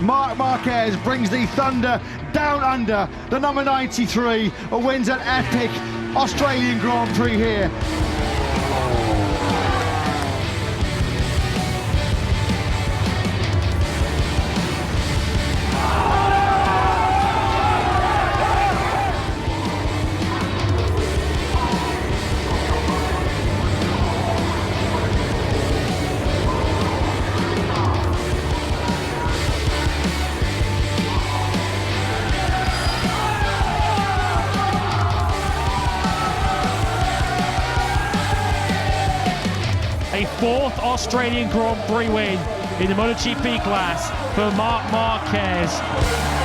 Marc Marquez brings the thunder down under. The number 93 wins an epic Australian Grand Prix here. A fourth Australian Grand Prix win in the MotoGP class for Marc Marquez.